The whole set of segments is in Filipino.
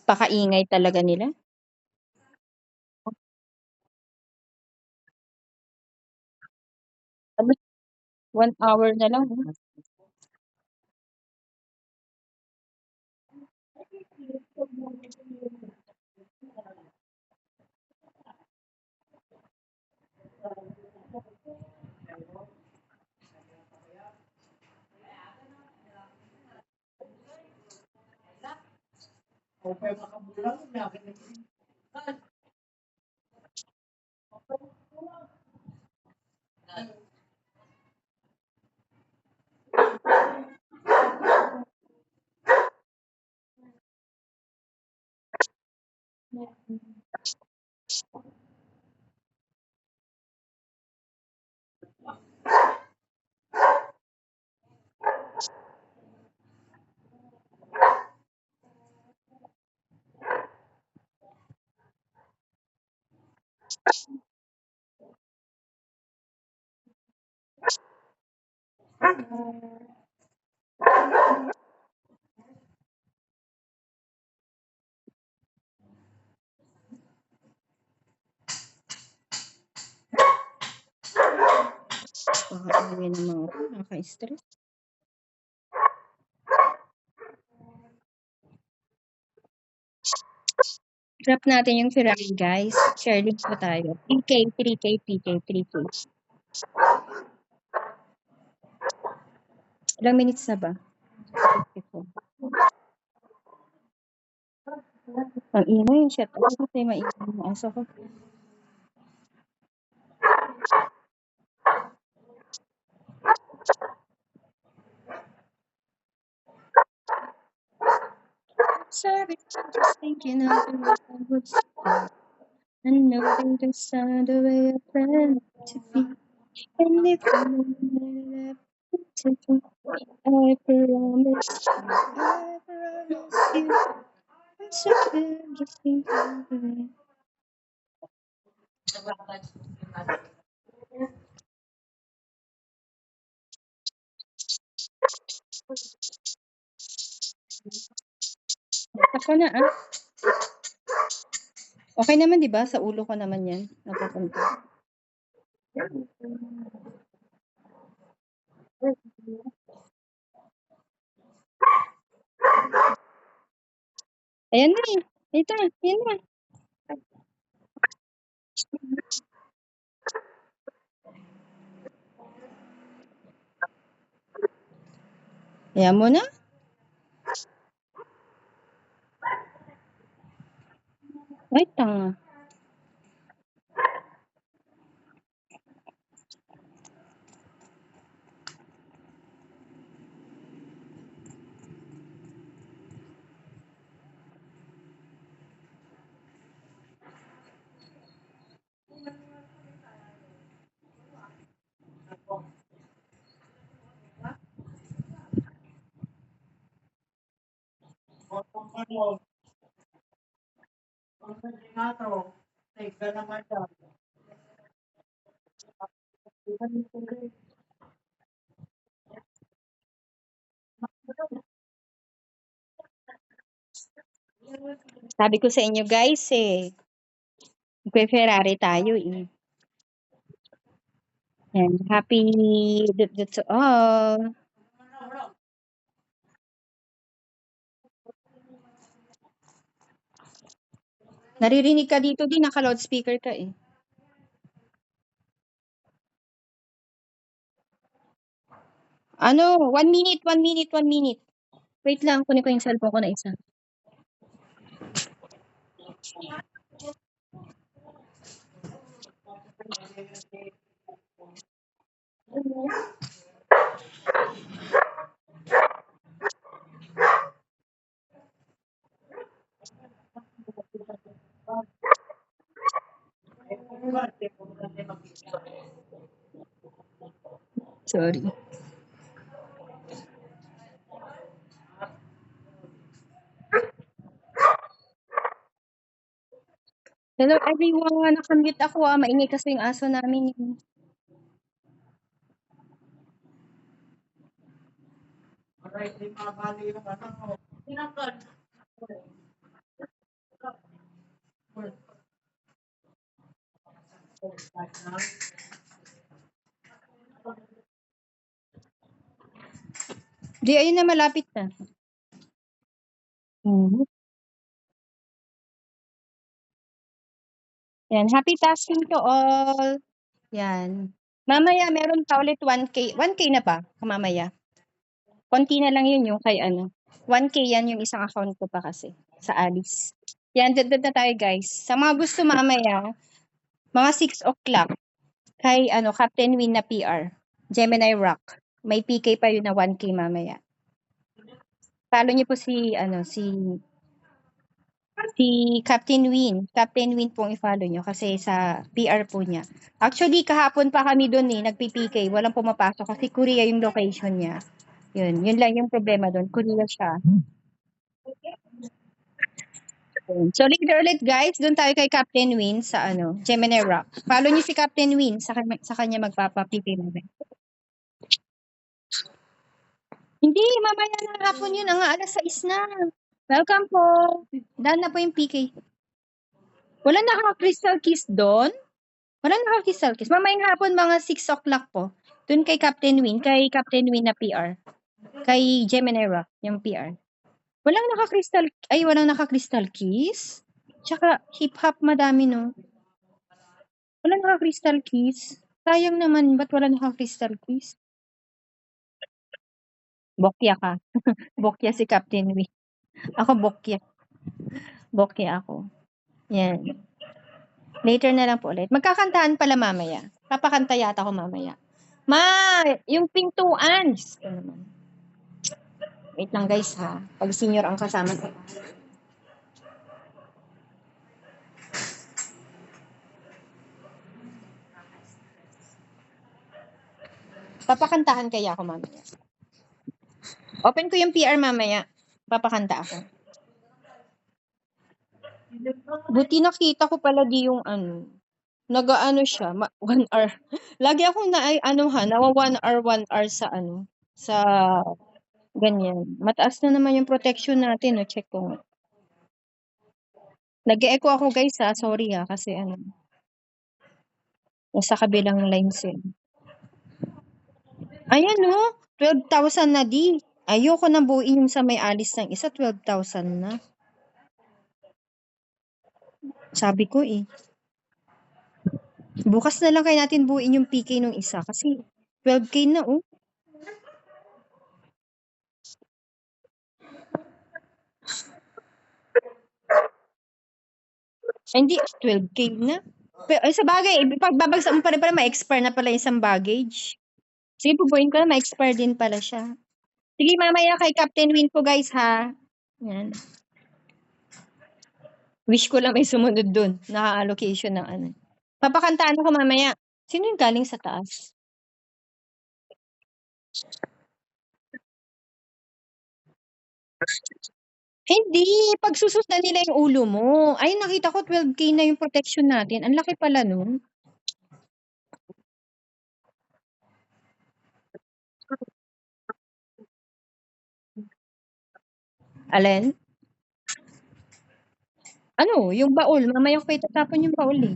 Pakaingay talaga nila. Ano, 1 hour na lang. Pakaingay ng mga to, nakaka-stress. Drop natin yung Ferrari, guys. Share link po tayo. 3K, 3K, 3K, 3K. Ilang minutes na ba? 54. Ang ingay yung shut up kasi maingay yung aso ko. Sorry, I'm just thinking of the way I would say. And knowing the sound the way I plan to be. And if I never to be, I promise you, I'm so good, just thinking of the way. Ako na Okay naman 'di ba? Sa ulo ko naman 'yan napupunta. Ayan na. Ito, ayan na. Ayan mo na. Ay, tanga. Sabi ko sa inyo guys magpe-Ferrari tayo eh. Yan, happy to all. Naririnig ka dito din, naka-loudspeaker ka eh. Ano, 1 minute, 1 minute, 1 minute. Wait lang, kunin ko yung cellphone ko na isa. Sorry. Hello everyone, nakamute ako maingay kasi yung aso namin. Di, ayun na, malapit na. Mhm. Yan, happy tasking to all. Yan. Mamaya meron pa ulit 1K. 1K na ba? Mamaya. Konti na lang yun yung kay ano. 1K yan yung isang account ko pa kasi sa Alice. Yan, dagdag na tayo guys. Sa mga gusto mamaya, mga 6 o'clock, kay ano, Captain Win na PR. Gemini Rock. May PK pa yun na 1K mamaya. Follow niyo po si Captain Win. Captain Win pong i-follow nyo kasi sa PR po niya. Actually, kahapon pa kami doon nagpi-PK. Walang pumapasok kasi Korea yung location niya. Yun lang yung problema doon. Korea siya. So, later ulit guys, doon tayo kay Captain Win sa Gemini Rock. Follow niyo si Captain Win sa kanya magpapa-PK namin. Hindi, mamaya na hapon yun. Ang alas 6 na. Welcome po. Dahil na po yung PK. Wala naka-crystal kiss doon? Wala naka-crystal kiss. Mamayang hapon mga 6 o'clock po. Doon kay Captain Win na PR. Kay Gemini Rock, yung PR. Walang naka-crystal kiss? Tsaka hip-hop madami no. Wala naka-crystal kiss? Sayang naman, ba't wala naka-crystal kiss? Bokya ka. Bokya si Captain Win. Ako bokya. Bokya ako. Yan. Later na lang po ulit. Magkakantahan pala mamaya. Papakanta yata ako mamaya. Yung pintuan. Ano naman. Wait lang guys ha. Pag senior ang kasama ko. Papakantahan kaya ako mamaya. Open ko yung PR mamaya. Papakanta ako. Buti nakita ko pala di yung nag-ano siya, 1 hour. Lagi akong nawa 1 hour sa sa ganyan. Mataas na naman yung protection natin, no? Check ko nga. Nag-e-echo ako guys ha, sorry ha, kasi nasa kabilang lines eh. Ayan no, 12,000 na di. Ayoko na buuin yung sa may alis ng isa, 12,000 na. Sabi ko eh. Bukas na lang kaya natin buuin yung PK nung isa kasi 12K na oh. Hindi, 12K na. Pero, sa bagay, pagbabagsak mo pa rin pala, ma-expire na pala isang baggage. Sige, pupuin ko na, ma-expire din pala siya. Sige, mamaya kay Captain Win po guys ha. Yan. Wish ko lang may sumunod dun. Naka-allocation ng Papakantaan ako mamaya. Sino yung galing sa taas? Hindi, pagsusundan nila yung ulo mo. Ay, nakita ko 12K na yung protection natin. Ang laki pala nun. Alin? Yung baul. Mamaya ko pa itatapon yung baul eh.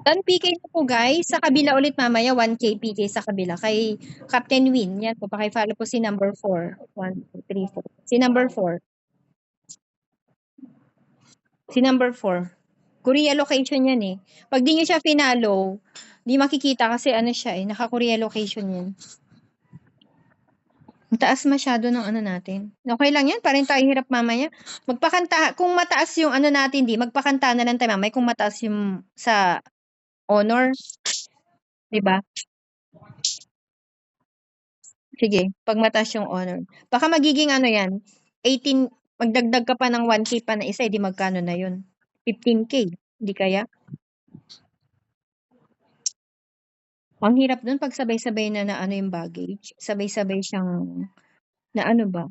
Dan PK na po guys. Sa kabila ulit mamaya, 1K PK sa kabila. Kay Captain Win. Yan po. Paki-follow po si number 4. 1, 2, 3, 4. Si number 4. Si number 4. Korea location yan eh. Pag di nyo siya finalo, di makikita kasi siya eh. Naka-Korea location yan. Mataas masyado ng natin. Okay lang yan. Parin tayo hirap mamaya. Magpakanta. Kung mataas yung natin, magpakanta na lang tayo mamaya. Kung mataas yung sa honor. Diba? Sige, pag mataas yung honor. Baka magiging yan, 18, magdagdag ka pa ng 1K pa na isa, di magkano na yun? 15K, di kaya? Ang hirap dun pag sabay-sabay na yung baggage. Sabay-sabay siyang, na ba?